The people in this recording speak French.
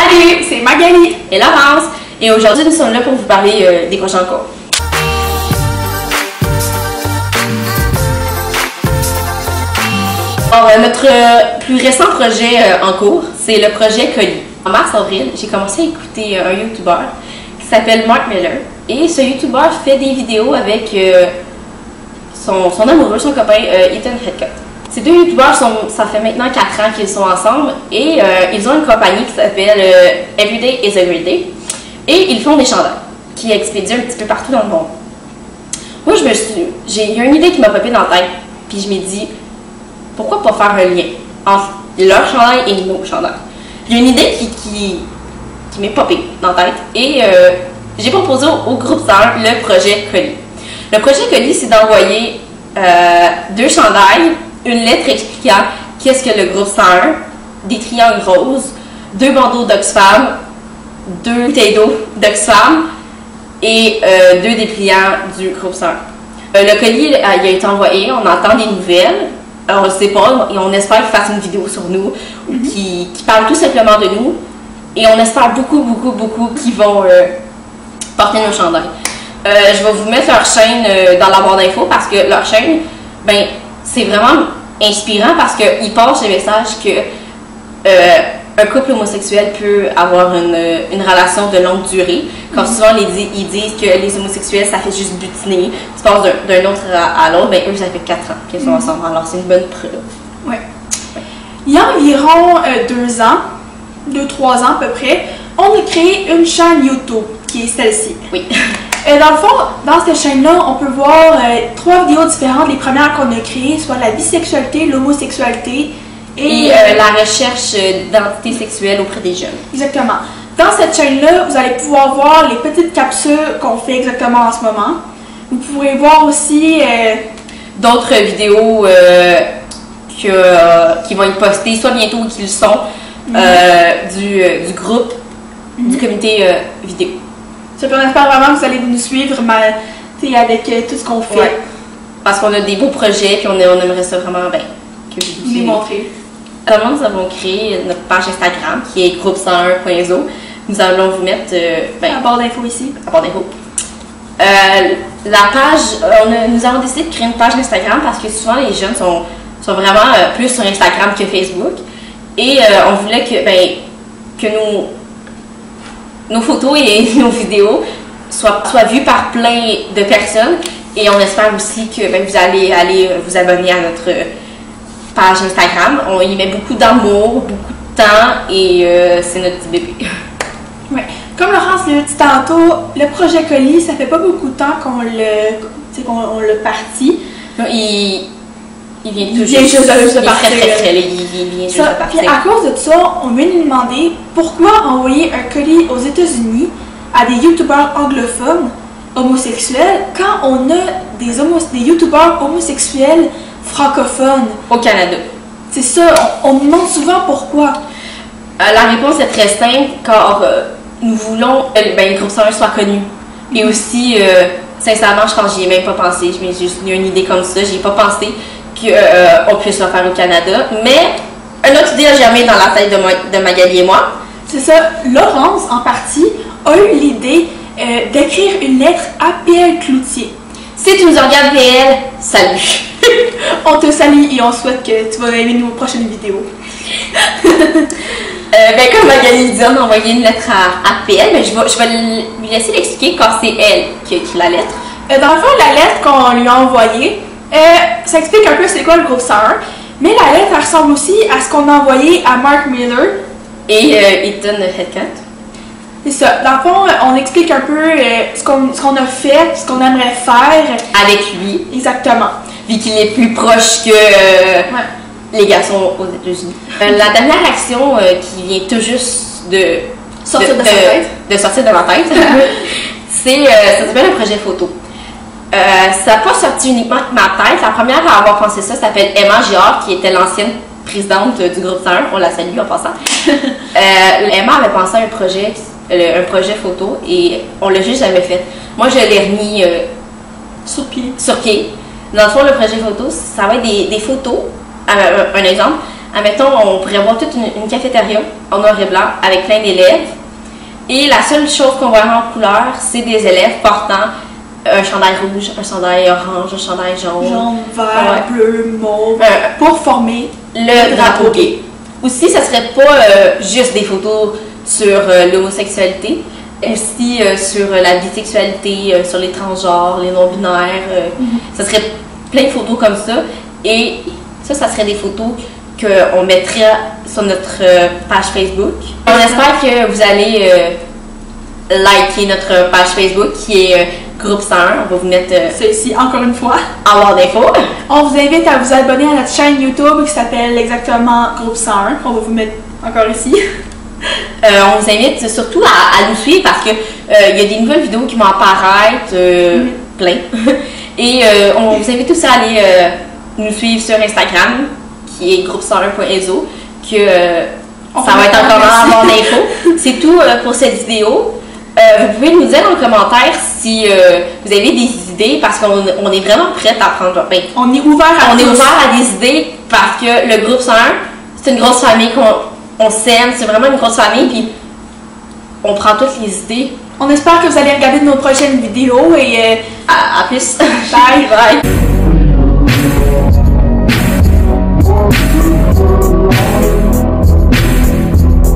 Salut, c'est Magali et Laurence, et aujourd'hui nous sommes là pour vous parler des prochains cours. Alors, notre plus récent projet en cours, c'est le projet Colis. En mars-avril, j'ai commencé à écouter un YouTuber qui s'appelle Mark Miller, et ce YouTuber fait des vidéos avec son amoureux, son copain Ethan Headcut. Ces deux youtubeurs, ça fait maintenant 4 ans qu'ils sont ensemble et ils ont une compagnie qui s'appelle Everyday is a Great Day et ils font des chandails qui expédient un petit peu partout dans le monde. Moi, il y a une idée qui m'a popé dans la tête, puis je me dis, pourquoi pas faire un lien entre leur chandail et nos chandails? Il y a une idée qui m'est popée dans la tête et j'ai proposé au groupe 100 le projet Colis. Le projet Colis, c'est d'envoyer 2 chandails, une lettre expliquant qu'est-ce que le groupe 101, des triangles roses, 2 bandeaux d'Oxfam, 2 bouteilles d'eau d'Oxfam et 2 dépliants du groupe 101. Le colis il a été envoyé, on entend des nouvelles, on ne sait pas, et on espère qu'il fasse une vidéo sur nous, qui parle tout simplement de nous, et on espère beaucoup qu'ils vont porter nos chandails. Je vais vous mettre leur chaîne dans la barre d'infos parce que leur chaîne, ben, c'est vraiment inspirant parce qu'ils passent le message que un couple homosexuel peut avoir une relation de longue durée. Comme souvent ils disent que les homosexuels ça fait juste butiner, tu passes d'un autre à l'autre, ben eux ça fait 4 ans qu'ils sont ensemble, alors c'est une bonne preuve. Ouais. Il y a environ 2 ans, 2-3 ans à peu près, on a créé une chaîne YouTube qui est celle-ci. Oui. Dans le fond, dans cette chaîne-là, on peut voir 3 vidéos différentes. Les premières qu'on a créées, soit la bisexualité, l'homosexualité et la recherche d'identité sexuelle auprès des jeunes. Exactement. Dans cette chaîne-là, vous allez pouvoir voir les petites capsules qu'on fait exactement en ce moment. Vous pourrez voir aussi d'autres vidéos qui vont être postées, soit bientôt ou qui le sont, du groupe, du comité vidéo. Ça, on espère vraiment que vous allez nous suivre avec tout ce qu'on fait. Ouais. Parce qu'on a des beaux projets et on aimerait ça vraiment bien que vous les montrer. Avant, nous avons créé notre page Instagram qui est groupe101.zo. Nous allons vous mettre à barre d'infos ici. À barre d'infos. La page, nous avons décidé de créer une page Instagram parce que souvent les jeunes sont vraiment plus sur Instagram que Facebook. Et on voulait que nos photos et nos vidéos soient vues par plein de personnes et on espère aussi que vous allez aller vous abonner à notre page Instagram. On y met beaucoup d'amour, beaucoup de temps et c'est notre petit bébé. Ouais. Comme Laurence l'a dit tantôt, le projet Colis, ça fait pas beaucoup de temps qu'on l'a parti. Non, il vient tout juste de partir. Il vient juste de partir. Puis à cause de ça, on vient nous demander pourquoi envoyer un colis aux États-Unis à des youtubeurs anglophones homosexuels quand on a des youtubeurs homosexuels francophones au Canada. C'est ça, on nous demande souvent pourquoi. La réponse est très simple car nous voulons que le groupe 101 soit connu. Et aussi, sincèrement, je pense que j'y ai même pas pensé. Je m'ai juste eu une idée comme ça, j'y ai pas pensé qu'on puisse le faire au Canada, mais une autre idée a germé dans la tête de Magali et moi. C'est ça, Laurence, en partie, a eu l'idée d'écrire une lettre à PL Cloutier. Si tu nous regardes, PL, salut! On te salue et on souhaite que tu vas aimer nos prochaines vidéos. Comme Magali dit, on a envoyé une lettre à PL, mais je vais lui laisser l'expliquer car c'est elle qui a écrit la lettre. Dans le fond, la lettre qu'on lui a envoyée, ça explique un peu c'est quoi le groupe 101, mais la lettre elle ressemble aussi à ce qu'on a envoyé à Mark Miller et Ethan Headcut. C'est ça. Dans le fond, on explique un peu ce qu'on a fait, ce qu'on aimerait faire avec lui. Exactement. Vu qu'il est plus proche que les garçons aux États-Unis. La dernière action qui vient tout juste de sortir de ma tête, c'est ça s'appelle un projet photo. Ça n'a pas sorti uniquement de ma tête. La première à avoir pensé ça s'appelle Emma Girard, qui était l'ancienne présidente du groupe 101. On la salue en passant. Emma avait pensé à un projet photo et on l'a juste jamais fait. Moi, je l'ai remis sur pied. Dans le fond, le projet photo, ça va être des photos, un exemple, Admettons, on pourrait voir toute une cafétéria en noir et blanc avec plein d'élèves. Et la seule chose qu'on verra en couleur, c'est des élèves portant un chandail rouge, un chandail orange, un chandail jaune. Jaune, vert, bleu, mauve, pour former le drapeau gay. Aussi, ça serait pas juste des photos sur l'homosexualité, aussi sur la bisexualité, sur les transgenres, les non-binaires. Ça serait plein de photos comme ça. Et ça serait des photos qu'on mettrait sur notre page Facebook. On espère que vous allez liker notre page Facebook qui est Groupe 101. On va vous mettre celle-ci encore une fois en barre d'infos. On vous invite à vous abonner à notre chaîne YouTube qui s'appelle exactement Groupe 101. On va vous mettre encore ici. On vous invite surtout à nous suivre parce que il y a des nouvelles vidéos qui vont apparaître plein. Et on vous invite aussi à aller nous suivre sur Instagram qui est groupe101.ezo que ça va être encore en barre d'infos. C'est tout pour cette vidéo. Vous pouvez nous dire en commentaire si vous avez des idées parce qu'on est vraiment prête à prendre. Ben, on est ouvert à des idées parce que le groupe 101, c'est une grosse famille qu'on s'aime, c'est vraiment une grosse famille puis on prend toutes les idées. On espère que vous allez regarder nos prochaines vidéos et à plus. Bye. Bye.